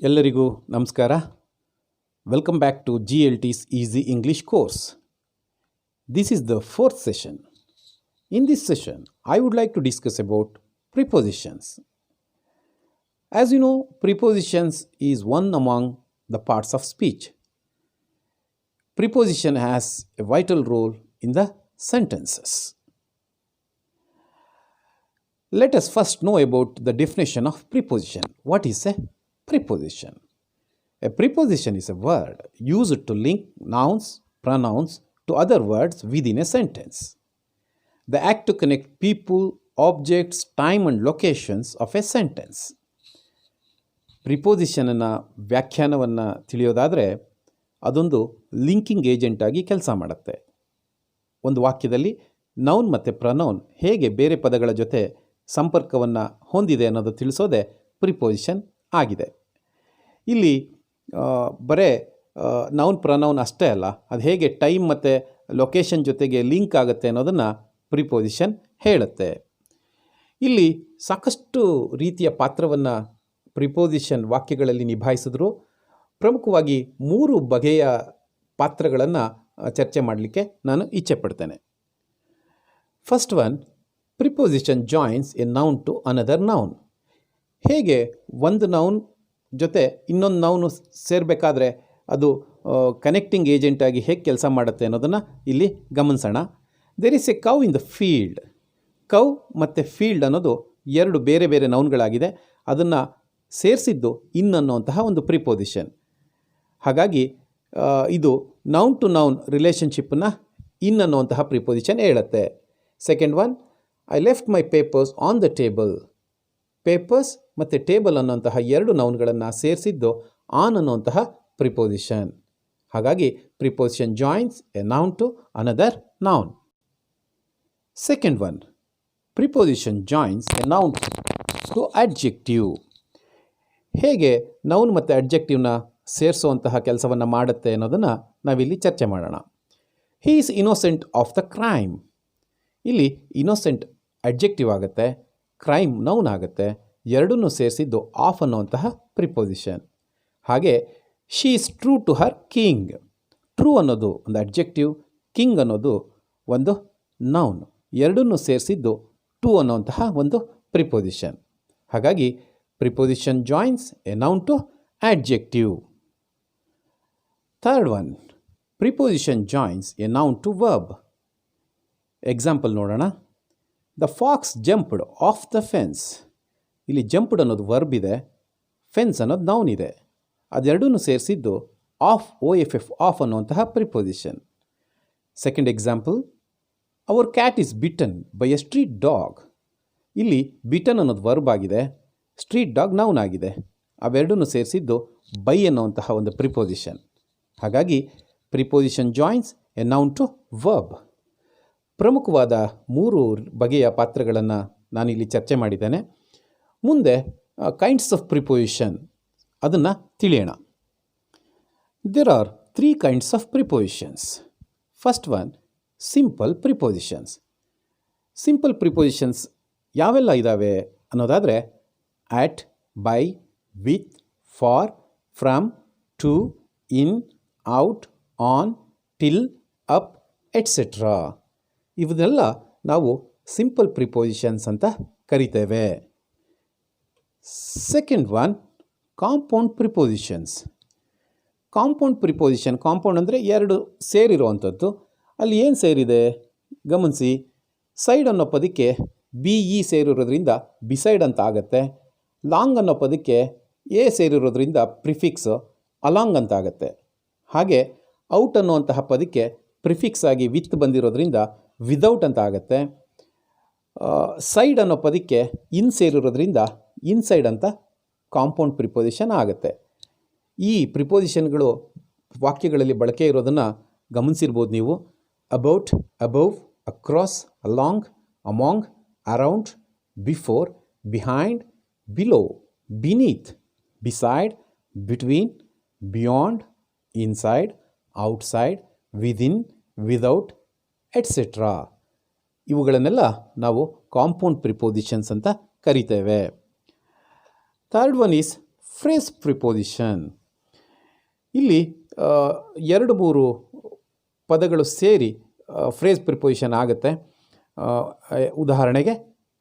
ಎಲ್ಲರಿಗೂ ನಮಸ್ಕಾರ. Welcome back to GLT's Easy English course. This is the fourth session. In this session, I would like to discuss about prepositions. As you know, prepositions is one among the parts of speech. Preposition has a vital role in the sentences. Let us first know about the definition of preposition. What is a preposition? A preposition is a word used to link nouns, pronouns to other words within a sentence. The act to connect people, objects, time and locations of a sentence. ಪ್ರಿಪೋಸಿಷನ್ನ ವ್ಯಾಖ್ಯಾನವನ್ನು ತಿಳಿಯೋದಾದರೆ ಅದೊಂದು linking agent ಆಗಿ ಕೆಲಸ ಮಾಡುತ್ತೆ. ಒಂದು ವಾಕ್ಯದಲ್ಲಿ noun ಮತ್ತು pronoun ಹೇಗೆ ಬೇರೆ ಪದಗಳ ಜೊತೆ ಸಂಪರ್ಕವನ್ನು ಹೊಂದಿದೆ ಅನ್ನೋದು ತಿಳಿಸೋದೇ ಪ್ರಿಪೋಸಿಷನ್ ಆಗಿದೆ. ಇಲ್ಲಿ ಬರೇ ನೌನ್ ಪ್ರನೌನ್ ಅಷ್ಟೇ ಅಲ್ಲ, ಅದು ಹೇಗೆ ಟೈಮ್ ಮತ್ತು ಲೊಕೇಶನ್ ಜೊತೆಗೆ ಲಿಂಕ್ ಆಗುತ್ತೆ ಅನ್ನೋದನ್ನು ಪ್ರಿಪೋಸಿಷನ್ ಹೇಳುತ್ತೆ. ಇಲ್ಲಿ ಸಾಕಷ್ಟು ರೀತಿಯ ಪಾತ್ರವನ್ನು ಪ್ರಿಪೋಸಿಷನ್ ವಾಕ್ಯಗಳಲ್ಲಿ ನಿಭಾಯಿಸಿದ್ರು. ಪ್ರಮುಖವಾಗಿ 3 ಬಗೆಯ ಪಾತ್ರಗಳನ್ನು ಚರ್ಚೆ ಮಾಡಲಿಕ್ಕೆ ನಾನು ಇಚ್ಛೆ ಪಡ್ತೇನೆ. First one, preposition joins a noun to another noun. ಹೇಗೆ ಒಂದು ನೌನ್ ಜೊತೆ ಇನ್ನೊಂದು ನೌನು ಸೇರಬೇಕಾದ್ರೆ ಅದು ಕನೆಕ್ಟಿಂಗ್ ಏಜೆಂಟಾಗಿ ಹೇಗೆ ಕೆಲಸ ಮಾಡುತ್ತೆ ಅನ್ನೋದನ್ನು ಇಲ್ಲಿ ಗಮನಿಸೋಣ. There is a cow in the field. Cow ಮತ್ತು ಫೀಲ್ಡ್ ಅನ್ನೋದು 2 ಬೇರೆ ಬೇರೆ ನೌನ್ಗಳಾಗಿದೆ. ಅದನ್ನು ಸೇರಿಸಿದ್ದು ಇನ್ ಅನ್ನುವಂತಹ ಒಂದು ಪ್ರಿಪೋಸಿಷನ್. ಹಾಗಾಗಿ ಇದು ನೌನ್ ಟು ನೌನ್ ರಿಲೇಷನ್ಶಿಪ್ಪನ್ನು ಇನ್ ಅನ್ನುವಂತಹ ಪ್ರಿಪೋಸಿಷನ್ ಹೇಳುತ್ತೆ. Second one, I left my papers on the table. Papers ಮತ್ತು ಟೇಬಲ್ ಅನ್ನುವಂತಹ 2 ನೌನ್ಗಳನ್ನು ಸೇರಿಸಿದ್ದು ಆನ್ ಅನ್ನುವಂತಹ ಪ್ರಿಪೋಸಿಷನ್. ಹಾಗಾಗಿ preposition joins a noun to another noun. Second one, preposition joins a noun to adjective. ಹೇಗೆ ನೌನ್ ಮತ್ತು ಅಡ್ಜೆಕ್ಟಿವ್ನ ಸೇರಿಸುವಂತಹ ಕೆಲಸವನ್ನು ಮಾಡುತ್ತೆ ಅನ್ನೋದನ್ನು ನಾವಿಲ್ಲಿ ಚರ್ಚೆ ಮಾಡೋಣ. He is innocent of the crime. ಇಲ್ಲಿ ಇನ್ನೋಸೆಂಟ್ ಅಡ್ಜೆಕ್ಟಿವ್ ಆಗುತ್ತೆ, ಕ್ರೈಮ್ ನೌನ್ ಆಗುತ್ತೆ. ಎರಡನ್ನೂ ಸೇರಿಸಿದ್ದು ಆಫ್ ಅನ್ನುವಂತಹ ಪ್ರಿಪೋಸಿಷನ್. ಹಾಗೆ she is true to her king. True ಅನ್ನೋದು ಒಂದು ಅಡ್ಜೆಕ್ಟಿವ್, ಕಿಂಗ್ ಅನ್ನೋದು ಒಂದು ನೌನ್. ಎರಡನ್ನೂ ಸೇರಿಸಿದ್ದು ಟು ಅನ್ನುವಂತಹ ಒಂದು ಪ್ರಿಪೋಸಿಷನ್. ಹಾಗಾಗಿ preposition joins a noun to adjective. Third one, preposition joins a noun to verb. Example ನೋಡೋಣ. The fox jumped off the fence. ಇಲ್ಲಿ ಜಂಪ್ಡ್ ಅನ್ನೋದು ವರ್ಬ್ ಇದೆ, ಫೆನ್ಸ್ ಅನ್ನೋದು ನೌನ್ ಇದೆ. ಅದೆರಡನ್ನೂ ಸೇರಿಸಿದ್ದು ಆಫ್, OFF, ಆಫ್ ಅನ್ನುವಂತಹ preposition. Second example, our cat is bitten by a street dog. ಇಲ್ಲಿ ಬಿಟನ್ ಅನ್ನೋದು ವರ್ಬ್ ಆಗಿದೆ, ಸ್ಟ್ರೀಟ್ ಡಾಗ್ ನೌನ್ ಆಗಿದೆ. ಅವೆರಡನ್ನೂ ಸೇರಿಸಿದ್ದು ಬೈ ಅನ್ನುವಂತಹ ಒಂದು ಪ್ರಿಪೋಸಿಷನ್. ಹಾಗಾಗಿ preposition joins a noun to verb. ಪ್ರಮುಖವಾದ 3 ಬಗೆಯ ಪಾತ್ರಗಳನ್ನು ನಾನಿಲ್ಲಿ ಚರ್ಚೆ ಮಾಡಿದ್ದೇನೆ. ಮುಂದೆ ಕೈಂಡ್ಸ್ ಆಫ್ ಪ್ರಿಪೋಸಿಷನ್ ಅದನ್ನು ತಿಳಿಯೋಣ. There are 3 kinds of prepositions. First one, simple prepositions. Simple prepositions ಯಾವೆಲ್ಲ ಇದ್ದಾವೆ ಅನ್ನೋದಾದರೆ at, by, with, for, from, to, in, out, on, till, up, etcetera. ಇವನ್ನೆಲ್ಲ ನಾವು ಸಿಂಪಲ್ ಪ್ರಿಪೋಸಿಷನ್ಸ್ ಅಂತ ಕರಿತೇವೆ. Second one, compound prepositions. Compound preposition, compound ಅಂದರೆ 2 ಸೇರಿರುವಂಥದ್ದು. ಅಲ್ಲಿ ಏನು ಸೇರಿದೆ ಗಮನಿಸಿ. ಸೈಡ್ ಅನ್ನೋ ಪದಕ್ಕೆ BE ಸೇರಿರೋದ್ರಿಂದ ಬಿಸೈಡ್ ಅಂತ ಆಗುತ್ತೆ. ಲಾಂಗ್ ಅನ್ನೋ ಪದಕ್ಕೆ ಎ ಸೇರಿರೋದ್ರಿಂದ ಪ್ರಿಫಿಕ್ಸ್ ಅಲಾಂಗ್ ಅಂತ ಆಗುತ್ತೆ. ಹಾಗೆ ಔಟ್ ಅನ್ನುವಂತಹ ಪದಕ್ಕೆ ಪ್ರಿಫಿಕ್ಸ್ ಆಗಿ ವಿತ್ ಬಂದಿರೋದ್ರಿಂದ ವಿದೌಟ್ ಅಂತ ಆಗುತ್ತೆ. ಸೈಡ್ ಅನ್ನೋ ಪದಕ್ಕೆ ಇನ್ ಸೇರಿರೋದ್ರಿಂದ ಇನ್ಸೈಡ್ ಅಂತ ಕಾಂಪೌಂಡ್ ಪ್ರಿಪೋಸಿಷನ್ ಆಗುತ್ತೆ. ಈ ಪ್ರಿಪೋಸಿಷನ್ಗಳು ವಾಕ್ಯಗಳಲ್ಲಿ ಬಳಕೆ ಇರೋದನ್ನು ಗಮನಿಸಿರ್ಬೋದು ನೀವು. About, above, across, along, among, around, before, behind, below, beneath, beside, between, beyond, inside, outside, within, without, etcetera. ಇವುಗಳನ್ನೆಲ್ಲ ನಾವು ಕಾಂಪೌಂಡ್ ಪ್ರಿಪೋಸಿಷನ್ಸ್ ಅಂತ ಕರಿತೇವೆ. Third one is phrase preposition. ಇಲ್ಲಿ 2-3 ಪದಗಳು ಸೇರಿ ಫ್ರೇಸ್ ಪ್ರಿಪೋಸಿಷನ್ ಆಗುತ್ತೆ. ಉದಾಹರಣೆಗೆ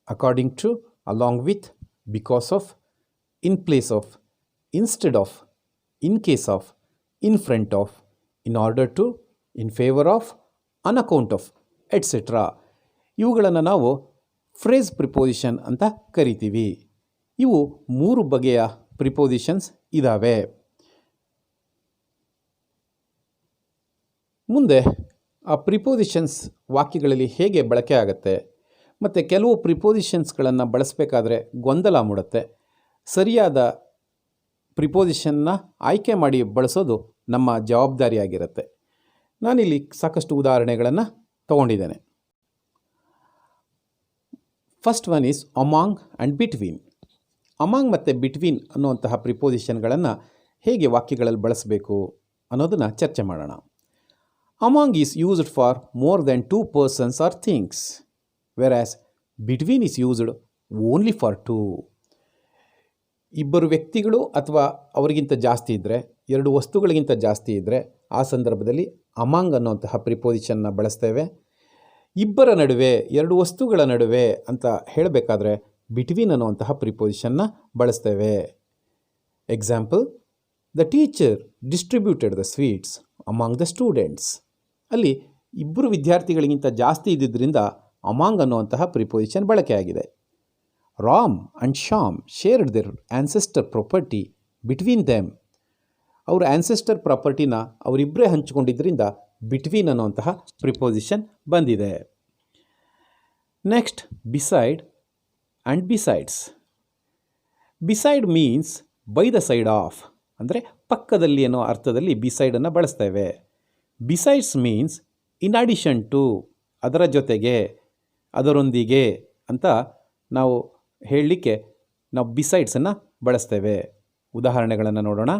according to, along with, because of, in place of, instead of, in case of, in front of, in order to, in favour of, on account of, etcetera. ಇವುಗಳನ್ನು ನಾವು phrase preposition ಅಂತ ಕರಿತೀವಿ. ಇವು 3 ಬಗೆಯ prepositions ಇದ್ದಾವೆ. ಮುಂದೆ ಆ ಪ್ರಿಪೋಸಿಷನ್ಸ್ ವಾಕ್ಯಗಳಲ್ಲಿ ಹೇಗೆ ಬಳಕೆ ಆಗುತ್ತೆ ಮತ್ತು ಕೆಲವು ಪ್ರಿಪೋಸಿಷನ್ಸ್ಗಳನ್ನು ಬಳಸಬೇಕಾದ್ರೆ ಗೊಂದಲ ಮೂಡುತ್ತೆ. ಸರಿಯಾದ ಪ್ರಿಪೋಸಿಷನ್ನ ಆಯ್ಕೆ ಮಾಡಿ ಬಳಸೋದು ನಮ್ಮ ಜವಾಬ್ದಾರಿಯಾಗಿರುತ್ತೆ. ನಾನಿಲ್ಲಿ ಸಾಕಷ್ಟು ಉದಾಹರಣೆಗಳನ್ನು ತಗೊಂಡಿದ್ದೇನೆ. First one is among and between. Among ಮತ್ತು ಬಿಟ್ವೀನ್ ಅನ್ನುವಂತಹ ಪ್ರಿಪೋಸಿಷನ್ಗಳನ್ನು ಹೇಗೆ ವಾಕ್ಯಗಳಲ್ಲಿ ಬಳಸಬೇಕು ಅನ್ನೋದನ್ನು ಚರ್ಚೆ ಮಾಡೋಣ. Among is used for more than 2 persons or things, whereas between is used only for 2. ಇಬ್ಬರು ವ್ಯಕ್ತಿಗಳು ಅಥವಾ ಅವರಿಗಿಂತ ಜಾಸ್ತಿ ಇದ್ದರೆ, 2 ವಸ್ತುಗಳಿಗಿಂತ ಜಾಸ್ತಿ ಇದ್ದರೆ ಆ ಸಂದರ್ಭದಲ್ಲಿ ಅಮಾಂಗ್ ಅನ್ನುವಂತಹ ಪ್ರಿಪೋಸಿಷನ್ನ ಬಳಸ್ತೇವೆ. ಇಬ್ಬರ ನಡುವೆ, 2 ವಸ್ತುಗಳ ನಡುವೆ ಅಂತ ಹೇಳಬೇಕಾದ್ರೆ ಬಿಟ್ವೀನ್ ಅನ್ನುವಂತಹ ಪ್ರಿಪೋಸಿಷನ್ನ ಬಳಸ್ತೇವೆ. Example, the teacher distributed the sweets among the students. ಅಲ್ಲಿ ಇಬ್ಬರು ವಿದ್ಯಾರ್ಥಿಗಳಿಗಿಂತ ಜಾಸ್ತಿ ಇದ್ದಿದ್ದರಿಂದ ಅಮಾಂಗ್ ಅನ್ನುವಂತಹ ಪ್ರಿಪೋಸಿಷನ್ ಬಳಕೆಯಾಗಿದೆ. Ram and Shyam shared their ancestor property between them. ಅವರು ಆ್ಯನ್ಸೆಸ್ಟರ್ ಪ್ರಾಪರ್ಟಿನ ಅವರಿಬ್ಬರೇ ಹಂಚಿಕೊಂಡಿದ್ದರಿಂದ ಬಿಟ್ವೀನ್ ಅನ್ನುವಂತಹ ಪ್ರಿಪೋಸಿಷನ್ ಬಂದಿದೆ. Next, beside and besides. Beside means by the side of, ಅಂದರೆ ಪಕ್ಕದಲ್ಲಿ ಅನ್ನೋ ಅರ್ಥದಲ್ಲಿ ಬಿಸೈಡನ್ನು ಬಳಸ್ತೇವೆ. Besides means in addition to, ಅದರ ಜೊತೆಗೆ, ಅದರೊಂದಿಗೆ ಅಂತ ನಾವು ಹೇಳಲಿಕ್ಕೆ ನಾವು ಬಿಸೈಡ್ಸನ್ನು ಬಳಸ್ತೇವೆ. ಉದಾಹರಣೆಗಳನ್ನು ನೋಡೋಣ.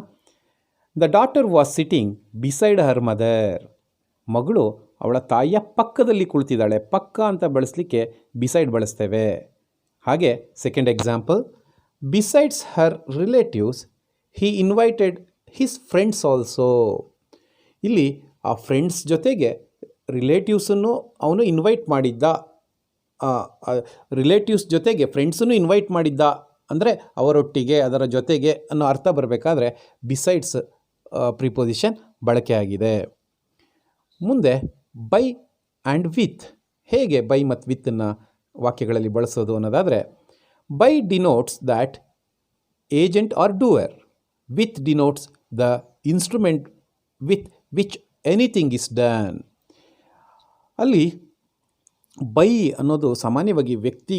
The daughter was sitting beside her mother. ಮಗಳು ಅವಳ ತಾಯಿಯ ಪಕ್ಕದಲ್ಲಿ ಕುಳಿತಿದ್ದಾಳೆ. ಪಕ್ಕ ಅಂತ ಬಳಸಲಿಕ್ಕೆ ಬಿಸೈಡ್ ಬಳಸ್ತೇವೆ. ಹಾಗೆ ಸೆಕೆಂಡ್ ಎಕ್ಸಾಂಪಲ್, ಬಿಸೈಡ್ಸ್ ಹರ್ ರಿಲೇಟಿವ್ಸ್ ಹಿ ಇನ್ವೈಟೆಡ್ ಹಿಸ್ ಫ್ರೆಂಡ್ಸ್ ಆಲ್ಸೋ. ಇಲ್ಲಿ ಆ ಫ್ರೆಂಡ್ಸ್ ಜೊತೆಗೆ ರಿಲೇಟಿವ್ಸನ್ನು ಅವನು ಇನ್ವೈಟ್ ಮಾಡಿದ್ದ, ರಿಲೇಟಿವ್ಸ್ ಜೊತೆಗೆ ಫ್ರೆಂಡ್ಸನ್ನು ಇನ್ವೈಟ್ ಮಾಡಿದ್ದ ಅಂದರೆ ಅವರೊಟ್ಟಿಗೆ, ಅದರ ಜೊತೆಗೆ ಅನ್ನೋ ಅರ್ಥ ಬರಬೇಕಾದ್ರೆ ಬಿಸೈಡ್ಸ್ ಪ್ರಿಪೋಸಿಷನ್ ಬಳಕೆಯಾಗಿದೆ. ಮುಂದೆ ಬೈ ಆ್ಯಂಡ್ ವಿತ್. ಹೇಗೆ ಬೈ ಮತ್ತು ವಿತ್ತನ್ನು ವಾಕ್ಯಗಳಲ್ಲಿ ಬಳಸೋದು ಅನ್ನೋದಾದರೆ, by denotes that agent or doer, with denotes the instrument with which anything is done. ಅಲ್ಲಿ ಬೈ ಅನ್ನೋದು ಸಾಮಾನ್ಯವಾಗಿ ವ್ಯಕ್ತಿ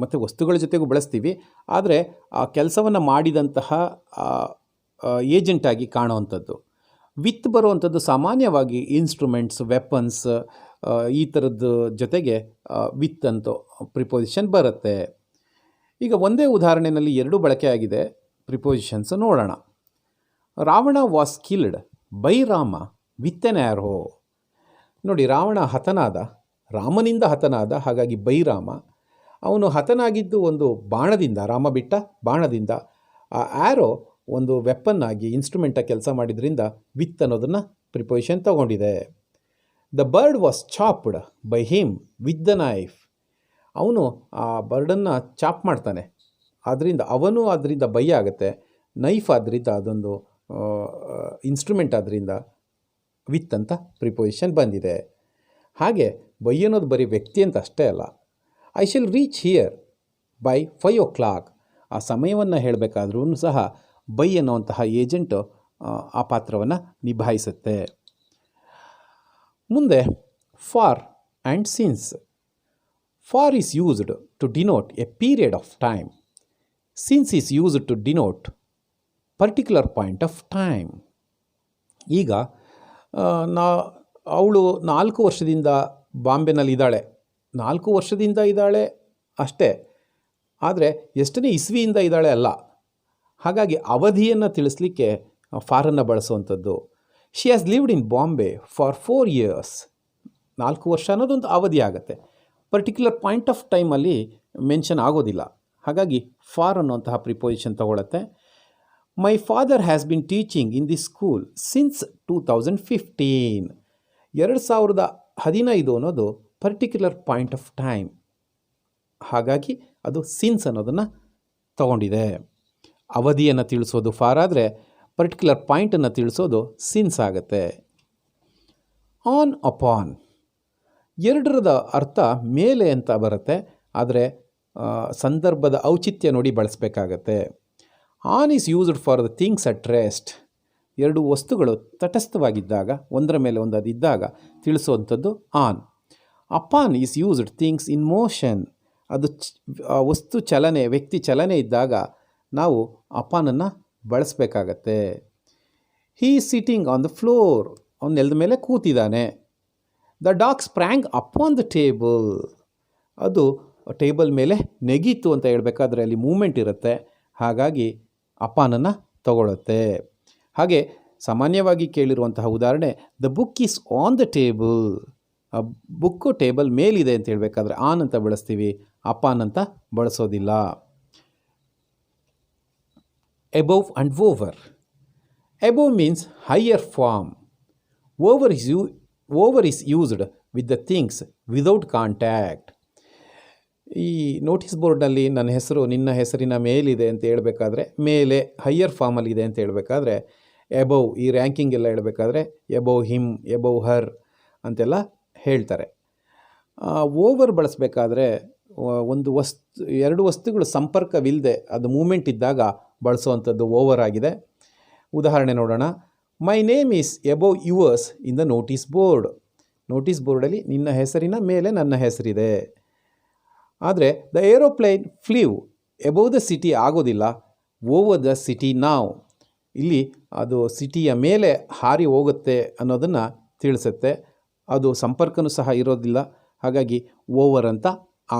ಮತ್ತು ವಸ್ತುಗಳ ಜೊತೆಗೂ ಬಳಸ್ತೀವಿ. ಆದರೆ ಆ ಕೆಲಸವನ್ನು ಮಾಡಿದಂತಹ ಏಜೆಂಟಾಗಿ ಕಾಣುವಂಥದ್ದು. ವಿತ್ ಬರುವಂಥದ್ದು ಸಾಮಾನ್ಯವಾಗಿ ಇನ್ಸ್ಟ್ರೂಮೆಂಟ್ಸ್, ವೆಪನ್ಸ್, ಈ ಥರದ್ದು ಜೊತೆಗೆ ವಿತ್ ಅಂತ ಪ್ರಿಪೋಸಿಷನ್ ಬರುತ್ತೆ. ಈಗ ಒಂದೇ ಉದಾಹರಣೆಯಲ್ಲಿ 2 ಬಳಕೆಯಾಗಿದೆ ಪ್ರಿಪೋಸಿಷನ್ಸ್ ನೋಡೋಣ. Ravana was killed by Rama with N arrow. ನೋಡಿ, ರಾವಣ ಹತನಾದ, ರಾಮನಿಂದ ಹತನಾದ, ಹಾಗಾಗಿ ಬೈ ರಾಮ. ಅವನು ಹತನಾಗಿದ್ದು ಒಂದು ಬಾಣದಿಂದ, ರಾಮ ಬಿಟ್ಟ ಬಾಣದಿಂದ. ಆ ಆ್ಯರೋ ಒಂದು ವೆಪನ್ ಆಗಿ, ಇನ್ಸ್ಟ್ರೂಮೆಂಟಾಗಿ ಕೆಲಸ ಮಾಡಿದ್ರಿಂದ ವಿತ್ ಅನ್ನೋದನ್ನು ಪ್ರಿಪೋಸಿಷನ್ ತಗೊಂಡಿದೆ. The bird was chopped by him with the knife. ಅವನು ಆ ಬರ್ಡನ್ನು ಚಾಪ್ ಮಾಡ್ತಾನೆ, ಅದರಿಂದ ಬೈ ಆಗುತ್ತೆ. ನೈಫ್ ಆದ್ದರಿಂದ ಅದೊಂದು ಇನ್ಸ್ಟ್ರೂಮೆಂಟ್ ಆದ್ದರಿಂದ ವಿತ್ ಅಂತ ಪ್ರಿಪೋಸಿಷನ್ ಬಂದಿದೆ. ಹಾಗೆ ಬೈ ಅನ್ನೋದು ಬರೀ ವ್ಯಕ್ತಿ ಅಂತ ಅಷ್ಟೇ ಅಲ್ಲ. I shall reach here by 5 o'clock. ಆ ಸಮಯವನ್ನು ಹೇಳಬೇಕಾದ್ರೂ ಸಹ ಬೈ ಅನ್ನುವಂತಹ ಏಜೆಂಟು ಆ ಪಾತ್ರವನ್ನು ನಿಭಾಯಿಸುತ್ತೆ. ಮುಂದೆ for and since. For is used to denote a period of time. Since is used to denote particular point of time. ಈಗ ಅವಳು 4 ವರ್ಷದಿಂದ ಬಾಂಬೆನಲ್ಲಿ ಇದ್ದಾಳೆ. 4 ವರ್ಷದಿಂದ ಇದ್ದಾಳೆ ಅಷ್ಟೇ, ಆದರೆ ಎಷ್ಟನೇ ಇಸ್ವಿಯಿಂದ ಇದ್ದಾಳೆ ಅಲ್ಲ. ಹಾಗಾಗಿ ಅವಧಿಯನ್ನು ತಿಳಿಸ್ಲಿಕ್ಕೆ ಫಾರನ್ನು ಬಳಸುವಂಥದ್ದು. She has lived in Bombay for 4 years. 4 ವರ್ಷ ಅನ್ನೋದೊಂದು ಅವಧಿ ಆಗುತ್ತೆ. ಪರ್ಟಿಕ್ಯುಲರ್ ಪಾಯಿಂಟ್ ಆಫ್ ಟೈಮಲ್ಲಿ ಮೆನ್ಷನ್ ಆಗೋದಿಲ್ಲ. ಹಾಗಾಗಿ ಫಾರ್ ಅನ್ನುವಂತಹ ಪ್ರಿಪೋಸಿಷನ್ ತಗೊಳುತ್ತೆ. My father has been teaching in the school since 2015. 2015 ಅನ್ನೋದು ಪರ್ಟಿಕ್ಯುಲರ್ ಪಾಯಿಂಟ್ ಆಫ್ ಟೈಮ್, ಹಾಗಾಗಿ ಅದು ಸಿನ್ಸ್ ಅನ್ನೋದನ್ನು ತಗೊಂಡಿದೆ. ಅವಧಿಯನ್ನು ತಿಳಿಸೋದು ಫಾರ್ ಆದರೆ ಪರ್ಟಿಕ್ಯುಲರ್ ಪಾಯಿಂಟನ್ನು ತಿಳಿಸೋದು ಸಿನ್ಸ್ ಆಗುತ್ತೆ. ಆನ್ ಅಪಾನ್ ಎರಡರದ ಅರ್ಥ ಮೇಲೆ ಅಂತ ಬರುತ್ತೆ, ಆದರೆ ಸಂದರ್ಭದ ಔಚಿತ್ಯ ನೋಡಿ ಬಳಸಬೇಕಾಗತ್ತೆ. On is used for the things at rest. ಎರಡು ವಸ್ತುಗಳು ತಟಸ್ಥವಾಗಿದ್ದಾಗ, ಒಂದರ ಮೇಲೆ ಒಂದದಿದ್ದಾಗ ತಿಳಿಸುವಂಥದ್ದು on. Upon is used things in motion. ಅದು ವಸ್ತು ಚಲನೆ, ವ್ಯಕ್ತಿ ಚಲನೆ ಇದ್ದಾಗ ನಾವು ಅಪಾನನ್ನು ಬಳಸಬೇಕಾಗತ್ತೆ. He is sitting on the floor. ಅವನು ನೆಲದ ಮೇಲೆ ಕೂತಿದ್ದಾನೆ. The dog sprang upon the table. ಅದು ಟೇಬಲ್ ಮೇಲೆ ನೆಗೀತು ಅಂತ ಹೇಳಬೇಕಾದ್ರೆ ಅಲ್ಲಿ ಮೂಮೆಂಟ್ ಇರುತ್ತೆ, ಹಾಗಾಗಿ ಅಪಾನನ್ನು ತಗೊಳುತ್ತೆ. ಹಾಗೆ ಸಾಮಾನ್ಯವಾಗಿ ಕೇಳಿರುವಂತಹ ಉದಾಹರಣೆ, the book is on the table. ಆ ಬುಕ್ಕು ಟೇಬಲ್ ಮೇಲಿದೆ ಅಂತ ಹೇಳಬೇಕಾದ್ರೆ ಆನ್ ಅಂತ ಬಳಸ್ತೀವಿ, ಅಪಾನ್ ಅಂತ ಬಳಸೋದಿಲ್ಲ. Above and over. Above means higher form. Over is used with the things without contact. ಈ ನೋಟಿಸ್ ಬೋರ್ಡ್ನಲ್ಲಿ ನನ್ನ ಹೆಸರು ನಿನ್ನ ಹೆಸರಿನ ಮೇಲಿದೆ ಅಂತ ಹೇಳಬೇಕಾದ್ರೆ ಮೇಲೆ ಹೈಯರ್ ಫಾರ್ಮಲ್ಲಿದೆ ಅಂತ ಹೇಳಬೇಕಾದ್ರೆ ಎಬೋವ್, ಈ ರ್ಯಾಂಕಿಂಗ್ ಎಲ್ಲ ಹೇಳಬೇಕಾದ್ರೆ ಎಬೋವ್ ಹಿಮ್, ಎಬೋವ್ ಹರ್ ಅಂತೆಲ್ಲ ಹೇಳ್ತಾರೆ. ಓವರ್ ಬಳಸಬೇಕಾದ್ರೆ ಒಂದು ಎರಡು ವಸ್ತುಗಳು ಸಂಪರ್ಕವಿಲ್ಲದೆ ಅದು ಮೂಮೆಂಟ್ ಇದ್ದಾಗ ಬಳಸುವಂಥದ್ದು ಓವರ್ ಆಗಿದೆ. ಉದಾಹರಣೆ ನೋಡೋಣ. My name is above yours in the notice board. Notice ಬೋರ್ಡಲ್ಲಿ ನಿನ್ನ ಹೆಸರಿನ ಮೇಲೆ ನನ್ನ ಹೆಸರಿದೆ. ಆದರೆ the aeroplane flew above the city ಆಗೋದಿಲ್ಲ, ಓವರ್ ದ ಸಿಟಿ ನಾವ್. ಇಲ್ಲಿ ಅದು ಸಿಟಿಯ ಮೇಲೆ ಹಾರಿ ಹೋಗುತ್ತೆ ಅನ್ನೋದನ್ನು ತಿಳಿಸುತ್ತೆ. ಅದು ಸಂಪರ್ಕನೂ ಸಹ ಇರೋದಿಲ್ಲ, ಹಾಗಾಗಿ ಓವರ್ ಅಂತ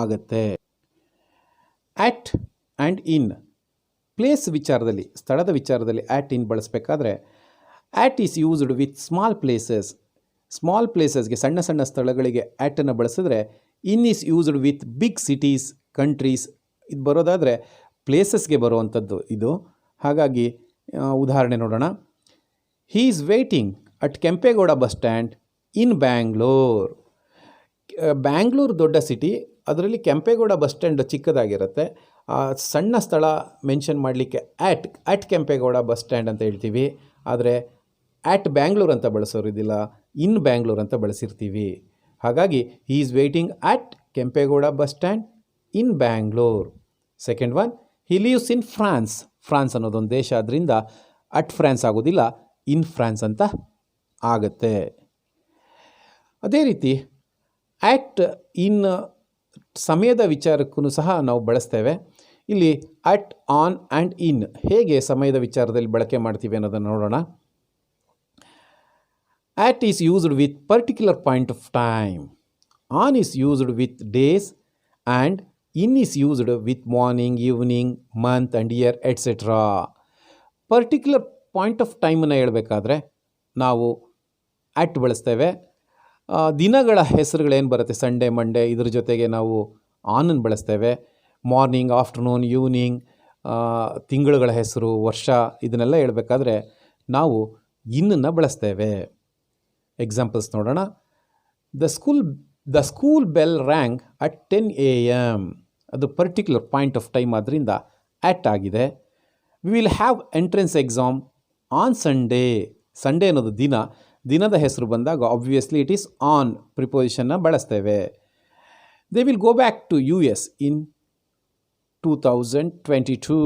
ಆಗುತ್ತೆ. ಆಟ್ ಆ್ಯಂಡ್ ಇನ್. ಪ್ಲೇಸ್ ವಿಚಾರದಲ್ಲಿ, ಸ್ಥಳದ ವಿಚಾರದಲ್ಲಿ ಆಟ್ ಇನ್ ಬಳಸಬೇಕಾದ್ರೆ at is used with small places. Small ಪ್ಲೇಸಸ್ಗೆ, ಸಣ್ಣ ಸಣ್ಣ ಸ್ಥಳಗಳಿಗೆ ಆಟನ್ನು ಬಳಸಿದ್ರೆ in is used with big cities, countries. ಇದು ಬರೋದಾದರೆ ಪ್ಲೇಸಸ್ಗೆ ಬರುವಂಥದ್ದು ಇದು. ಹಾಗಾಗಿ ಉದಾಹರಣೆ ನೋಡೋಣ. He is waiting at Kempegowda bus stand in Bangalore. Bangalore ದೊಡ್ಡ ಸಿಟಿ, ಅದರಲ್ಲಿ ಕೆಂಪೇಗೌಡ ಬಸ್ ಸ್ಟ್ಯಾಂಡ್ ಚಿಕ್ಕದಾಗಿರುತ್ತೆ. ಸಣ್ಣ ಸ್ಥಳ ಮೆನ್ಷನ್ ಮಾಡಲಿಕ್ಕೆ ಆಟ್ ಕೆಂಪೇಗೌಡ ಬಸ್ ಸ್ಟ್ಯಾಂಡ್ ಅಂತ ಹೇಳ್ತೀವಿ, ಆದರೆ ಆಟ್ ಬ್ಯಾಂಗ್ಳೂರ್ ಅಂತ ಬಳಸೋರಿದ್ದಿಲ್ಲ, ಇನ್ ಬ್ಯಾಂಗ್ಳೂರ್ ಅಂತ ಬಳಸಿರ್ತೀವಿ. ಹಾಗಾಗಿ he is waiting at Kempegowda bus stand in Bangalore. Second one, he lives in France. France ಅನ್ನೋದೊಂದು ದೇಶ, ಅದರಿಂದ ಅಟ್ ಫ್ರಾನ್ಸ್ ಆಗೋದಿಲ್ಲ, ಇನ್ ಫ್ರಾನ್ಸ್ ಅಂತ ಆಗುತ್ತೆ. ಅದೇ ರೀತಿ ಆಟ್ ಇನ್ ಸಮಯದ ವಿಚಾರಕ್ಕೂ ಸಹ ನಾವು ಬಳಸ್ತೇವೆ. ಇಲ್ಲಿ ಅಟ್, ಆನ್ ಆ್ಯಂಡ್ ಇನ್ ಹೇಗೆ ಸಮಯದ ವಿಚಾರದಲ್ಲಿ ಬಳಕೆ ಮಾಡ್ತೀವಿ ಅನ್ನೋದನ್ನು ನೋಡೋಣ. At is used with particular point of time. On is used with days and in is used with morning, evening, month and year etcetera. Particular point of ಟೈಮನ್ನು ಹೇಳಬೇಕಾದ್ರೆ ನಾವು ಆಟ್ ಬಳಸ್ತೇವೆ. ದಿನಗಳ ಹೆಸರುಗಳೇನು ಬರುತ್ತೆ, ಸಂಡೇ, ಮಂಡೇ, ಇದ್ರ ಜೊತೆಗೆ ನಾವು ಆನನ್ನು ಬಳಸ್ತೇವೆ. ಮಾರ್ನಿಂಗ್, ಆಫ್ಟರ್ನೂನ್, ಈವ್ನಿಂಗ್, ತಿಂಗಳುಗಳ ಹೆಸರು, ವರ್ಷ, ಇದನ್ನೆಲ್ಲ ಹೇಳಬೇಕಾದ್ರೆ ನಾವು ಇನ್ನನ್ನು ಬಳಸ್ತೇವೆ. ಎಕ್ಸಾಂಪಲ್ಸ್ ನೋಡೋಣ. The school bell rang at 10 AM. ಅದು ಪರ್ಟಿಕ್ಯುಲರ್ ಪಾಯಿಂಟ್ ಆಫ್ ಟೈಮ್ ಆದ್ದರಿಂದ ಆಟ್ ಆಗಿದೆ. We will have entrance exam on Sunday. Sunday ಅನ್ನೋದು ದಿನದ ಹೆಸರು ಬಂದಾಗ ಆಬ್ವಿಯಸ್ಲಿ ಇಟ್ ಈಸ್ ಆನ್ ಪ್ರಿಪೋಸಿಷನ್ನ ಬಳಸ್ತೇವೆ. They will go back to US in 2022.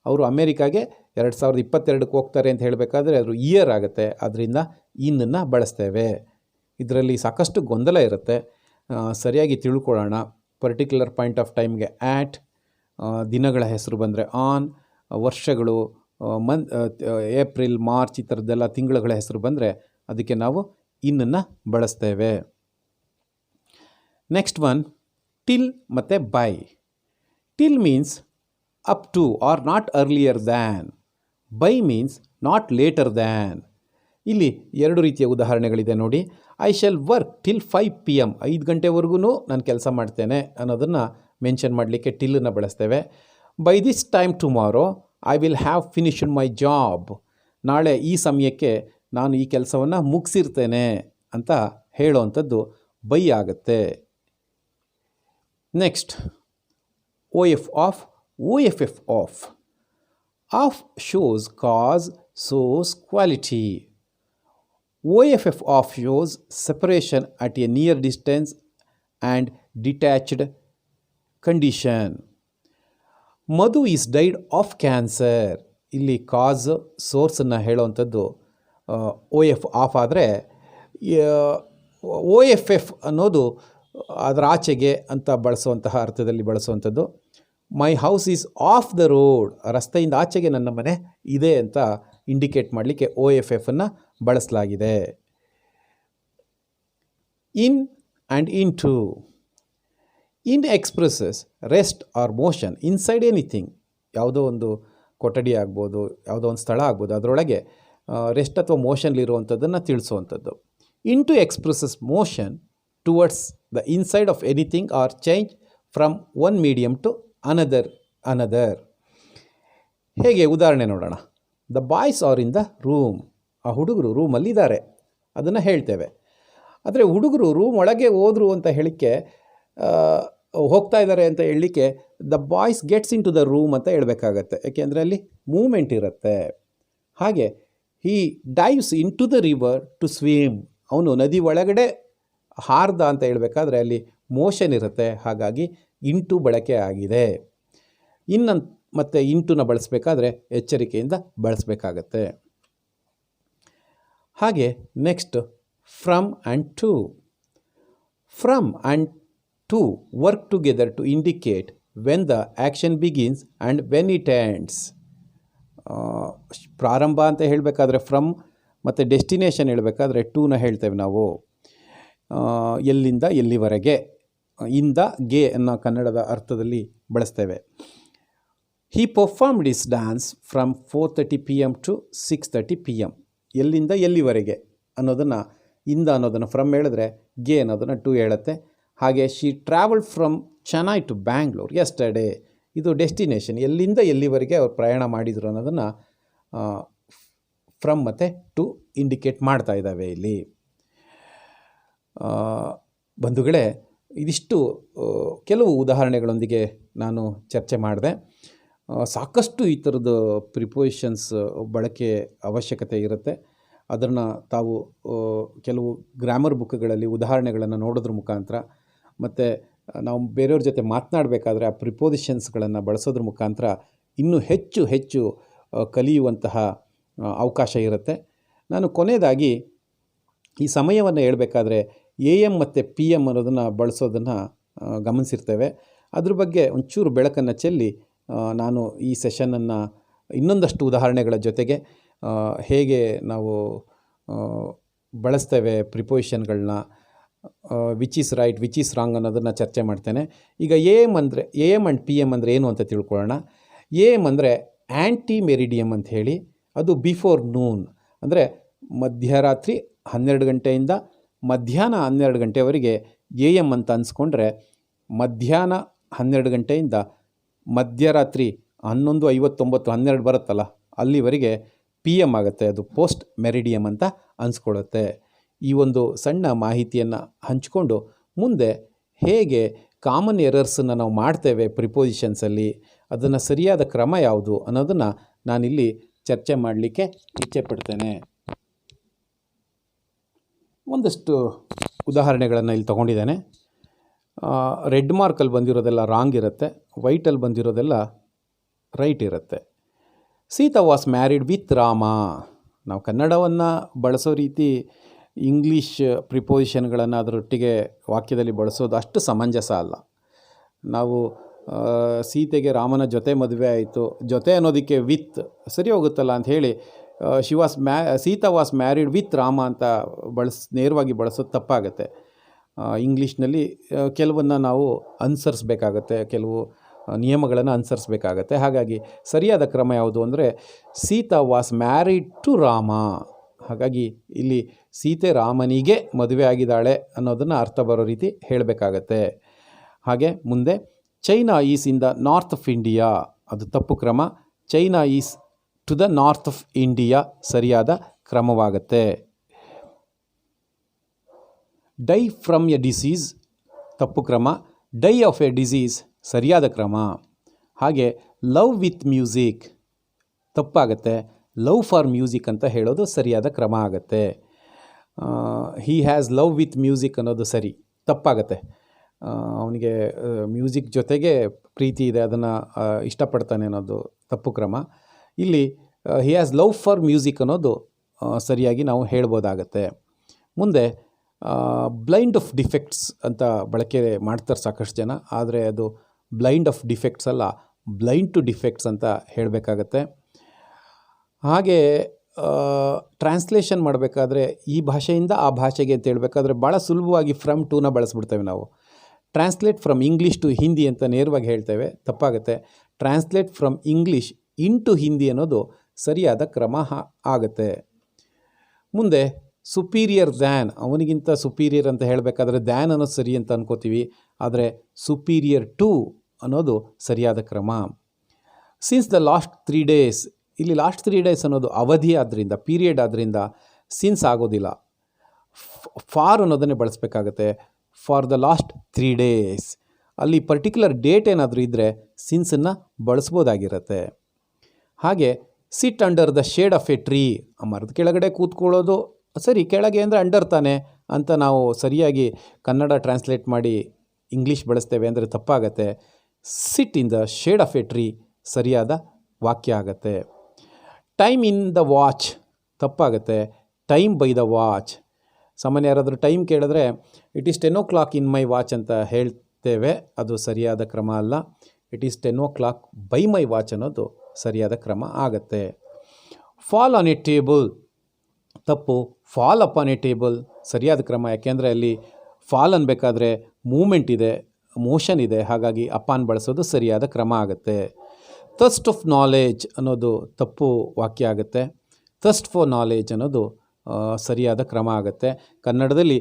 ಅವರು ಅಮೇರಿಕಾಗೆ 2022ಕ್ಕೆ ಹೋಗ್ತಾರೆ ಅಂತ ಹೇಳಬೇಕಾದ್ರೆ ಅದು ಇಯರ್ ಆಗುತ್ತೆ, ಅದರಿಂದ ಇನ್ನನ್ನು ಬಳಸ್ತೇವೆ. ಇದರಲ್ಲಿ ಸಾಕಷ್ಟು ಗೊಂದಲ ಇರುತ್ತೆ, ಸರಿಯಾಗಿ ತಿಳ್ಕೊಳ್ಳೋಣ. ಪರ್ಟಿಕ್ಯುಲರ್ ಪಾಯಿಂಟ್ ಆಫ್ ಟೈಮ್ಗೆ ಆಟ್, ದಿನಗಳ ಹೆಸರು ಬಂದರೆ ಆನ್, ವರ್ಷಗಳು ಏಪ್ರಿಲ್, ಮಾರ್ಚ್ ಈ ಥರದ್ದೆಲ್ಲ ತಿಂಗಳುಗಳ ಹೆಸರು ಬಂದರೆ ಅದಕ್ಕೆ ನಾವು ಇನ್ನನ್ನು ಬಳಸ್ತೇವೆ. ನೆಕ್ಸ್ಟ್ ಒನ್, ಟಿಲ್ ಮತ್ತು by. Till means up to or not earlier than. By means not later than. ಇಲ್ಲಿ ಎರಡು ರೀತಿಯ ಉದಾಹರಣೆಗಳಿದೆ ನೋಡಿ. I shall work till 5 PM. 5 ಗಂಟೆವರೆಗೂ ನಾನು ಕೆಲಸ ಮಾಡ್ತೇನೆ ಅನ್ನೋದನ್ನು ಮೆನ್ಷನ್ ಮಾಡಲಿಕ್ಕೆ ಟಿಲ್ಲನ್ನು ಬಳಸ್ತೇವೆ. By this time tomorrow I will have finished my job. ನಾಳೆ ಈ ಸಮಯಕ್ಕೆ ನಾನು ಈ ಕೆಲಸವನ್ನು ಮುಗಿಸಿರ್ತೇನೆ ಅಂತ ಹೇಳೋವಂಥದ್ದು ಬೈ ಆಗುತ್ತೆ. Next OF of, OFF off. Of shows cause, ಸೋಸ್ quality. OFF off shows separation at a near distance and detached condition. Madhu is died of cancer. ಇಲ್ಲಿ ಕಾಸ್, ಸೋರ್ಸನ್ನು ಹೇಳುವಂಥದ್ದು OF ಆಫ್ ಆದರೆ, OFF ಅನ್ನೋದು ಅದರ ಆಚೆಗೆ ಅಂತ ಬಳಸುವಂತಹ ಅರ್ಥದಲ್ಲಿ ಬಳಸುವಂಥದ್ದು. My house is off the road, ರಸ್ತೆಯಿಂದ ಆಚೆಗೆ ನನ್ನ ಮನೆ ಇದೆ ಅಂತ ಇಂಡಿಕೇಟ್ ಮಾಡಲಿಕ್ಕೆ OFFನ್ನು ಬಳಸಲಾಗಿದೆ. In and into. In expresses rest or motion inside anything. ಯಾವುದೋ ಒಂದು ಕೊಠಡಿ ಆಗ್ಬೋದು, ಯಾವುದೋ ಒಂದು ಸ್ಥಳ ಆಗ್ಬೋದು, ಅದರೊಳಗೆ ರೆಸ್ಟ್ ಅಥವಾ ಮೋಷನ್ಲಿರುವಂಥದ್ದನ್ನು ತಿಳಿಸುವಂಥದ್ದು. Into expresses motion towards the inside of anything or change from one medium to another. ಹೇಗೆ ಉದಾಹರಣೆ ನೋಡೋಣ. The boys are in the room. ಆ ಹುಡುಗರು ರೂಮಲ್ಲಿದ್ದಾರೆ, ಅದನ್ನು ಹೇಳ್ತೇವೆ. ಆದರೆ ಹುಡುಗರು ರೂಮ್ ಒಳಗೆ ಹೋದರು ಅಂತ ಹೇಳಿಕ್ಕೆ, ಹೋಗ್ತಾ ಇದ್ದಾರೆ ಅಂತ ಹೇಳಲಿಕ್ಕೆ the boys gets into the room ಅಂತ ಹೇಳಬೇಕಾಗತ್ತೆ. ಯಾಕೆಂದರೆ ಅಲ್ಲಿ ಮೂಮೆಂಟ್ ಇರುತ್ತೆ. ಹಾಗೆ he dives into the river to swim. ಅವನು ನದಿ ಒಳಗಡೆ ಹಾರ್ದ ಅಂತ ಹೇಳಬೇಕಾದ್ರೆ ಅಲ್ಲಿ ಮೋಷನ್ ಇರುತ್ತೆ. ಹಾಗಾಗಿ ಇಂಟು ಬಳಕೆ ಆಗಿದೆ. ಮತ್ತು ಇಂಟುನ ಬಳಸಬೇಕಾದ್ರೆ ಎಚ್ಚರಿಕೆಯಿಂದ ಬಳಸಬೇಕಾಗತ್ತೆ. ಹಾಗೆ next from and to. From and to work together to indicate when the action begins and when it ends. ಪ್ರಾರಂಭ ಅಂತ ಹೇಳಬೇಕಾದ್ರೆ ಫ್ರಮ್, ಮತ್ತು ಡೆಸ್ಟಿನೇಷನ್ ಹೇಳಬೇಕಾದ್ರೆ ಟೂನ ಹೇಳ್ತೇವೆ ನಾವು. ಎಲ್ಲಿಂದ ಎಲ್ಲಿವರೆಗೆ, ಇಂದ ಗೆ ಅನ್ನೋ ಕನ್ನಡದ ಅರ್ಥದಲ್ಲಿ ಬಳಸ್ತೇವೆ. He performed his dance from 4:30 PM to 6:30 PM. ಎಲ್ಲಿಂದ ಎಲ್ಲಿವರೆಗೆ ಅನ್ನೋದನ್ನು ಇಂದ ಅನ್ನೋದನ್ನು ಫ್ರಮ್ ಹೇಳಿದ್ರೆ, ಗೆ ಅನ್ನೋದನ್ನು ಟು ಹೇಳುತ್ತೆ. ಹಾಗೆ she travelled from Chennai to Bangalore yesterday. ಇದು ಡೆಸ್ಟಿನೇಷನ್, ಎಲ್ಲಿಂದ ಎಲ್ಲಿವರೆಗೆ ಅವ್ರು ಪ್ರಯಾಣ ಮಾಡಿದರು ಅನ್ನೋದನ್ನು ಫ್ರಮ್ ಮತ್ತು ಟು ಇಂಡಿಕೇಟ್ ಮಾಡ್ತಾ ಇದ್ದಾವೆ ಇಲ್ಲಿ. ಬಂಧುಗಳೇ, ಇದಿಷ್ಟು ಕೆಲವು ಉದಾಹರಣೆಗಳೊಂದಿಗೆ ನಾನು ಚರ್ಚೆ ಮಾಡಿದೆ. ಸಾಕಷ್ಟು ಈ ಥರದ್ದು ಪ್ರಿಪೋಸಿಷನ್ಸ್ ಬಳಕೆ ಅವಶ್ಯಕತೆ ಇರುತ್ತೆ. ಅದನ್ನು ತಾವು ಕೆಲವು ಗ್ರಾಮರ್ ಬುಕ್ಗಳಲ್ಲಿ ಉದಾಹರಣೆಗಳನ್ನು ನೋಡೋದ್ರ ಮುಖಾಂತರ, ಮತ್ತು ನಾವು ಬೇರೆಯವ್ರ ಜೊತೆ ಮಾತನಾಡಬೇಕಾದ್ರೆ ಆ ಪ್ರಿಪೋಸಿಷನ್ಸ್ಗಳನ್ನು ಬಳಸೋದ್ರ ಮುಖಾಂತರ ಇನ್ನೂ ಹೆಚ್ಚು ಕಲಿಯುವಂತಹ ಅವಕಾಶ ಇರುತ್ತೆ. ನಾನು ಕೊನೆಯದಾಗಿ ಈ ಸಮಯವನ್ನು ಹೇಳಬೇಕಾದ್ರೆ AM ಮತ್ತು PM ಅನ್ನೋದನ್ನು ಬಳಸೋದನ್ನು ಗಮನಿಸಿರ್ತೇವೆ. ಅದ್ರ ಬಗ್ಗೆ ಒಂಚೂರು ಬೆಳಕನ್ನು ಚೆಲ್ಲಿ ನಾನು ಈ ಸೆಷನನ್ನು ಇನ್ನೊಂದಷ್ಟು ಉದಾಹರಣೆಗಳ ಜೊತೆಗೆ ಹೇಗೆ ನಾವು ಬಳಸ್ತೇವೆ ಪ್ರಿಪೋಸಿಷನ್ಗಳನ್ನ, which is right, which is wrong ಅನ್ನೋದನ್ನು ಚರ್ಚೆ ಮಾಡ್ತೇನೆ. ಈಗ AM ಆ್ಯಂಡ್ PM ಅಂದರೆ ಏನು ಅಂತ ತಿಳ್ಕೊಳ್ಳೋಣ. AM ಅಂದರೆ ಆ್ಯಂಟಿ ಮೆರಿಡಿಯಮ್ ಅಂತ ಹೇಳಿ, ಅದು ಬಿಫೋರ್ ನೂನ್, ಅಂದರೆ ಮಧ್ಯರಾತ್ರಿ 12 ಗಂಟೆಯಿಂದ ಮಧ್ಯಾಹ್ನ 12 ಗಂಟೆವರೆಗೆ AM ಅಂತ ಅನ್ಸ್ಕೊಂಡ್ರೆ, ಮಧ್ಯಾಹ್ನ 12 ಗಂಟೆಯಿಂದ ಮಧ್ಯರಾತ್ರಿ 11:59 12 ಬರುತ್ತಲ್ಲ ಅಲ್ಲಿವರೆಗೆ PM ಆಗುತ್ತೆ. ಅದು ಪೋಸ್ಟ್ ಮೆರಿಡಿಯಮ್ ಅಂತ ಅನ್ಸ್ಕೊಳ್ಳುತ್ತೆ. ಈ ಒಂದು ಸಣ್ಣ ಮಾಹಿತಿಯನ್ನು ಹಂಚಿಕೊಂಡು ಮುಂದೆ ಹೇಗೆ ಕಾಮನ್ ಎರರ್ಸನ್ನು ನಾವು ಮಾಡ್ತೇವೆ ಪ್ರಿಪೋಸಿಷನ್ಸಲ್ಲಿ, ಅದನ್ನು ಸರಿಯಾದ ಕ್ರಮ ಯಾವುದು ಅನ್ನೋದನ್ನು ನಾನಿಲ್ಲಿ ಚರ್ಚೆ ಮಾಡಲಿಕ್ಕೆ ಇಚ್ಛೆಪಡ್ತೇನೆ. ಒಂದಷ್ಟು ಉದಾಹರಣೆಗಳನ್ನು ಇಲ್ಲಿ ತೊಗೊಂಡಿದ್ದೇನೆ. ರೆಡ್ ಮಾರ್ಕಲ್ಲಿ ಬಂದಿರೋದೆಲ್ಲ ರಾಂಗ್ ಇರುತ್ತೆ, ವೈಟಲ್ಲಿ ಬಂದಿರೋದೆಲ್ಲ ರೈಟ್ ಇರುತ್ತೆ. Sita was married with Rama. ನಾವು ಕನ್ನಡವನ್ನು ಬಳಸೋ ರೀತಿ ಇಂಗ್ಲೀಷ್ ಪ್ರಿಪೋಸಿಷನ್ಗಳನ್ನು ಅದರೊಟ್ಟಿಗೆ ವಾಕ್ಯದಲ್ಲಿ ಬಳಸೋದು ಅಷ್ಟು ಸಮಂಜಸ ಅಲ್ಲ. ನಾವು ಸೀತೆಗೆ ರಾಮನ ಜೊತೆ ಮದುವೆ ಆಯಿತು, ಜೊತೆ ಅನ್ನೋದಕ್ಕೆ ವಿತ್ ಸರಿ ಹೋಗುತ್ತಲ್ಲ ಅಂಥೇಳಿ Sita was married with Rama ಅಂತ ನೇರವಾಗಿ ಬಳಸೋದು ತಪ್ಪಾಗುತ್ತೆ. ಇಂಗ್ಲೀಷ್ನಲ್ಲಿ ಕೆಲವನ್ನು ನಾವು ಅನುಸರಿಸಬೇಕಾಗತ್ತೆ, ಕೆಲವು ನಿಯಮಗಳನ್ನು ಅನುಸರಿಸಬೇಕಾಗತ್ತೆ. ಹಾಗಾಗಿ ಸರಿಯಾದ ಕ್ರಮ ಯಾವುದು ಅಂದರೆ Sita was married to Rama. ಹಾಗಾಗಿ ಇಲ್ಲಿ ಸೀತೆ ರಾಮನಿಗೆ ಮದುವೆ ಆಗಿದ್ದಾಳೆ ಅನ್ನೋದನ್ನು ಅರ್ಥ ಬರೋ ರೀತಿ ಹೇಳಬೇಕಾಗತ್ತೆ. ಹಾಗೆ ಮುಂದೆ China is in the north of India, ಅದು ತಪ್ಪು ಕ್ರಮ. China is to the north of India ಸರಿಯಾದ ಕ್ರಮವಾಗುತ್ತೆ. ಡೈ ಫ್ರಮ್ ಎ ಡಿಸೀಸ್ ತಪ್ಪು ಕ್ರಮ. ಡೈ ಆಫ್ ಎ ಡಿಸೀಸ್ ಸರಿಯಾದ ಕ್ರಮ. ಹಾಗೆ ಲವ್ ವಿತ್ ಮ್ಯೂಸಿಕ್ ತಪ್ಪಾಗತ್ತೆ. ಲವ್ ಫಾರ್ ಮ್ಯೂಸಿಕ್ ಅಂತ ಹೇಳೋದು ಸರಿಯಾದ ಕ್ರಮ ಆಗುತ್ತೆ. He has love with music ಅನ್ನೋದು ಸರಿ, ತಪ್ಪಾಗತ್ತೆ. ಅವನಿಗೆ ಮ್ಯೂಸಿಕ್ ಜೊತೆಗೆ ಪ್ರೀತಿ ಇದೆ, ಅದನ್ನು ಇಷ್ಟಪಡ್ತಾನೆ ಅನ್ನೋದು ತಪ್ಪು ಕ್ರಮ. ಇಲ್ಲಿ he has love for music ಅನ್ನೋದು ಸರಿಯಾಗಿ ನಾವು ಹೇಳ್ಬೋದಾಗತ್ತೆ. ಮುಂದೆ ಬ್ಲೈಂಡ್ ಆಫ್ ಡಿಫೆಕ್ಟ್ಸ್ ಅಂತ ಬಳಕೆ ಮಾಡ್ತಾರೆ ಸಾಕಷ್ಟು ಜನ, ಆದರೆ ಅದು ಬ್ಲೈಂಡ್ ಆಫ್ ಡಿಫೆಕ್ಟ್ಸ್ ಅಲ್ಲ, ಬ್ಲೈಂಡ್ ಟು ಡಿಫೆಕ್ಟ್ಸ್ ಅಂತ ಹೇಳಬೇಕಾಗತ್ತೆ. ಹಾಗೆ ಟ್ರಾನ್ಸ್ಲೇಷನ್ ಮಾಡಬೇಕಾದ್ರೆ ಈ ಭಾಷೆಯಿಂದ ಆ ಭಾಷೆಗೆ ಅಂತ ಹೇಳಬೇಕಾದ್ರೆ ಭಾಳ ಸುಲಭವಾಗಿ ಫ್ರಮ್ ಟೂನ ಬಳಸ್ಬಿಡ್ತೇವೆ ನಾವು. Translate from English to Hindi ಅಂತ ನೇರವಾಗಿ ಹೇಳ್ತೇವೆ, ತಪ್ಪಾಗುತ್ತೆ. Translate from English into Hindi ಅನ್ನೋದು ಸರಿಯಾದ ಕ್ರಮ ಆಗುತ್ತೆ. ಮುಂದೆ ಸುಪೀರಿಯರ್ ದ್ಯಾನ್, ಅವನಿಗಿಂತ ಸುಪೀರಿಯರ್ ಅಂತ ಹೇಳಬೇಕಾದ್ರೆ ದ್ಯಾನ್ ಅನ್ನೋದು ಸರಿ ಅಂತ ಅನ್ಕೋತೀವಿ, ಆದರೆ ಸುಪೀರಿಯರ್ ಟು ಅನ್ನೋದು ಸರಿಯಾದ ಕ್ರಮ. ಸಿನ್ಸ್ ದ ಲಾಸ್ಟ್ 3 days, ಇಲ್ಲಿ ಲಾಸ್ಟ್ 3 days ಅನ್ನೋದು ಅವಧಿ ಆದ್ದರಿಂದ, ಪೀರಿಯಡ್ ಆದ್ದರಿಂದ ಸಿನ್ಸ್ ಆಗೋದಿಲ್ಲ. ಫಾರ್ ಅನ್ನೋದನ್ನೇ ಬಳಸಬೇಕಾಗತ್ತೆ. ಫಾರ್ ದ ಲಾಸ್ಟ್ 3 days ಅಲ್ಲಿ ಪರ್ಟಿಕ್ಯುಲರ್ ಡೇಟ್ ಏನಾದರೂ ಇದ್ದರೆ ಸಿನ್ಸನ್ನು ಬಳಸ್ಬೋದಾಗಿರುತ್ತೆ. ಹಾಗೆ sit under the shade of a tree, ಮರದ ಕೆಳಗಡೆ ಕೂತ್ಕೊಳ್ಳೋದು ಸರಿ, ಕೆಳಗೆ ಅಂದರೆ ಅಂಡರ್ ತಾನೆ ಅಂತ ನಾವು ಸರಿಯಾಗಿ ಕನ್ನಡ ಟ್ರಾನ್ಸ್ಲೇಟ್ ಮಾಡಿ ಇಂಗ್ಲೀಷ್ ಬಳಸ್ತೇವೆ ಅಂದರೆ ತಪ್ಪಾಗತ್ತೆ. Sit in the shade of a tree ಸರಿಯಾದ ವಾಕ್ಯ ಆಗುತ್ತೆ. ಟೈಮ್ ಇನ್ ದ ವಾಚ್ ತಪ್ಪಾಗುತ್ತೆ. Time by the watch. ಸಾಮಾನ್ಯ ಯಾರಾದರೂ ಟೈಮ್ ಕೇಳಿದ್ರೆ it is 10 o'clock in my watch ಅಂತ ಹೇಳ್ತೇವೆ, ಅದು ಸರಿಯಾದ ಕ್ರಮ ಅಲ್ಲ. It is 10 o'clock by my watch ಅನ್ನೋದು ಸರಿಯಾದ ಕ್ರಮ ಆಗುತ್ತೆ. ಫಾಲ್ ಆನ್ ಎ ಟೇಬಲ್ ತಪ್ಪು. Fall up on a table ಸರಿಯಾದ ಕ್ರಮ, ಯಾಕೆಂದರೆ ಅಲ್ಲಿ ಫಾಲ್ ಅನ್ಬೇಕಾದ್ರೆ ಮೂಮೆಂಟ್ ಇದೆ, ಮೋಷನ್ ಇದೆ, ಹಾಗಾಗಿ ಅಪಾನ್ ಬಳಸೋದು ಸರಿಯಾದ ಕ್ರಮ ಆಗುತ್ತೆ. ಥರ್ಸ್ಟ್ ಆಫ್ ನಾಲೆಜ್ ಅನ್ನೋದು ತಪ್ಪು ವಾಕ್ಯ ಆಗುತ್ತೆ. ಥರ್ಸ್ಟ್ ಫಾರ್ ನಾಲೆಜ್ ಅನ್ನೋದು ಸರಿಯಾದ ಕ್ರಮ ಆಗುತ್ತೆ. ಕನ್ನಡದಲ್ಲಿ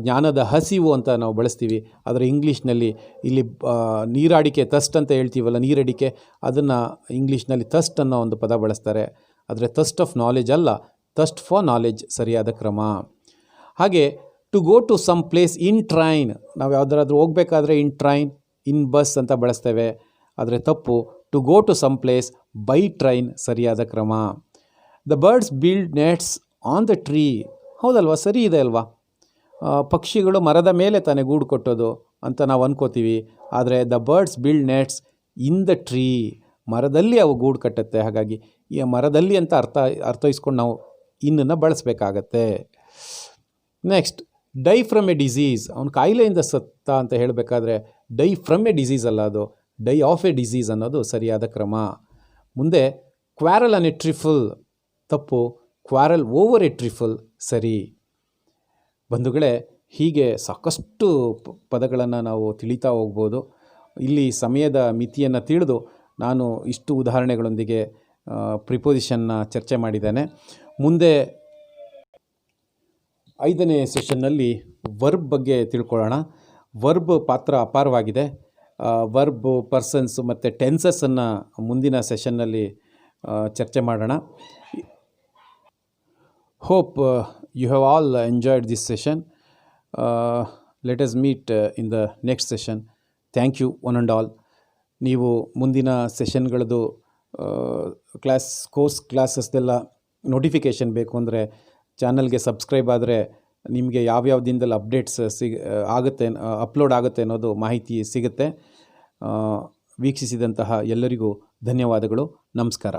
ಜ್ಞಾನದ ಹಸಿವು ಅಂತ ನಾವು ಬಳಸ್ತೀವಿ, ಆದರೆ ಇಂಗ್ಲೀಷ್ನಲ್ಲಿ ಇಲ್ಲಿ ನೀರಾಡಿಕೆ ಥಸ್ಟ್ ಅಂತ ಹೇಳ್ತೀವಲ್ಲ, ನೀರಡಿಕೆ, ಅದನ್ನು ಇಂಗ್ಲೀಷ್ನಲ್ಲಿ ಥಸ್ಟ್ ಅನ್ನೋ ಒಂದು ಪದ ಬಳಸ್ತಾರೆ. ಆದರೆ ಥರ್ಸ್ಟ್ ಆಫ್ ನಾಲೆಜ್ ಅಲ್ಲ, ಥರ್ಸ್ಟ್ ಫಾರ್ ನಾಲೆಜ್ ಸರಿಯಾದ ಕ್ರಮ. ಹಾಗೆ to go to some place in train, ನಾವು ಯಾವುದಾದ್ರೂ ಹೋಗಬೇಕಾದ್ರೆ ಇನ್ ಟ್ರೈನ್, ಇನ್ ಬಸ್ ಅಂತ ಬಳಸ್ತೇವೆ, ಆದರೆ ತಪ್ಪು. To go to some place by train ಸರಿಯಾದ ಕ್ರಮ. The birds build nets on the tree, ಹೌದಲ್ವಾ, ಸರಿ ಇದೆ ಅಲ್ವಾ. ಪಕ್ಷಿಗಳು ಮರದ ಮೇಲೆ ತಾನೇ ಗೂಡು ಕೊಟ್ಟೋದು ಅಂತ ನಾವು ಅನ್ಕೋತೀವಿ, ಆದರೆ the birds build nets in the tree, ಮರದಲ್ಲಿ ಅವು ಗೂಡು ಕಟ್ಟುತ್ತೆ. ಹಾಗಾಗಿ ಈ ಮರದಲ್ಲಿ ಅಂತ ಅರ್ಥೈಸ್ಕೊಂಡು ನಾವು ಇನ್ನನ್ನು ಬಳಸಬೇಕಾಗತ್ತೆ. Next die from a disease, ಅವನು ಕಾಯಿಲೆಯಿಂದ ಸತ್ತ ಅಂತ ಹೇಳಬೇಕಾದ್ರೆ ಡೈ ಫ್ರಮ್ ಎ ಡಿಸೀಸ್ ಅಲ್ಲ, ಅದು ಡೈ ಆಫ್ ಎ ಡಿಸೀಸ್ ಅನ್ನೋದು ಸರಿಯಾದ ಕ್ರಮ. ಮುಂದೆ ಕ್ವಾರಲ್ ಆನ್ ಎ ಟ್ರಿಫಲ್ ತಪ್ಪು. ಕ್ವಾರಲ್ ಓವರ್ ಎ ಟ್ರಿಫಲ್ ಸರಿ. ಬಂಧುಗಳೇ, ಹೀಗೆ ಸಾಕಷ್ಟು ಪದಗಳನ್ನು ನಾವು ತಿಳಿತಾ ಹೋಗ್ಬೋದು. ಇಲ್ಲಿ ಸಮಯದ ಮಿತಿಯನ್ನು ತಿಳಿದು ನಾನು ಇಷ್ಟು ಉದಾಹರಣೆಗಳೊಂದಿಗೆ ಪ್ರಿಪೋಸಿಷನ್ನ ಚರ್ಚೆ ಮಾಡಿದ್ದೇನೆ. ಮುಂದೆ 5ನೇ ಸೆಷನ್ನಲ್ಲಿ ವರ್ಬ್ ಬಗ್ಗೆ ತಿಳ್ಕೊಳ್ಳೋಣ. ವರ್ಬ್ ಪಾತ್ರ ಅಪಾರವಾಗಿದೆ. ವರ್ಬ್, ಪರ್ಸನ್ಸ್ ಮತ್ತು ಟೆನ್ಸಸ್ಸನ್ನು ಮುಂದಿನ ಸೆಷನ್ನಲ್ಲಿ ಚರ್ಚೆ ಮಾಡೋಣ. Hope you have all enjoyed this session. Let us meet in the next session. Thank you one and all. ನೀವು ಮುಂದಿನ ಸೆಷನ್ಗಳದ್ದು ಕ್ಲಾಸಸ್ದೆಲ್ಲ ನೋಟಿಫಿಕೇಷನ್ ಬೇಕು ಅಂದರೆ ಚಾನಲ್ಗೆ ಸಬ್ಸ್ಕ್ರೈಬ್ ಆದರೆ ನಿಮಗೆ ಯಾವ್ಯಾವ ದಿನದಲ್ಲಿ ಅಪ್ಡೇಟ್ಸ್ ಆಗುತ್ತೆ, ಅಪ್ಲೋಡ್ ಆಗುತ್ತೆ ಅನ್ನೋದು ಮಾಹಿತಿ ಸಿಗುತ್ತೆ. ವೀಕ್ಷಿಸಿದಂತಹ ಎಲ್ಲರಿಗೂ ಧನ್ಯವಾದಗಳು. ನಮಸ್ಕಾರ.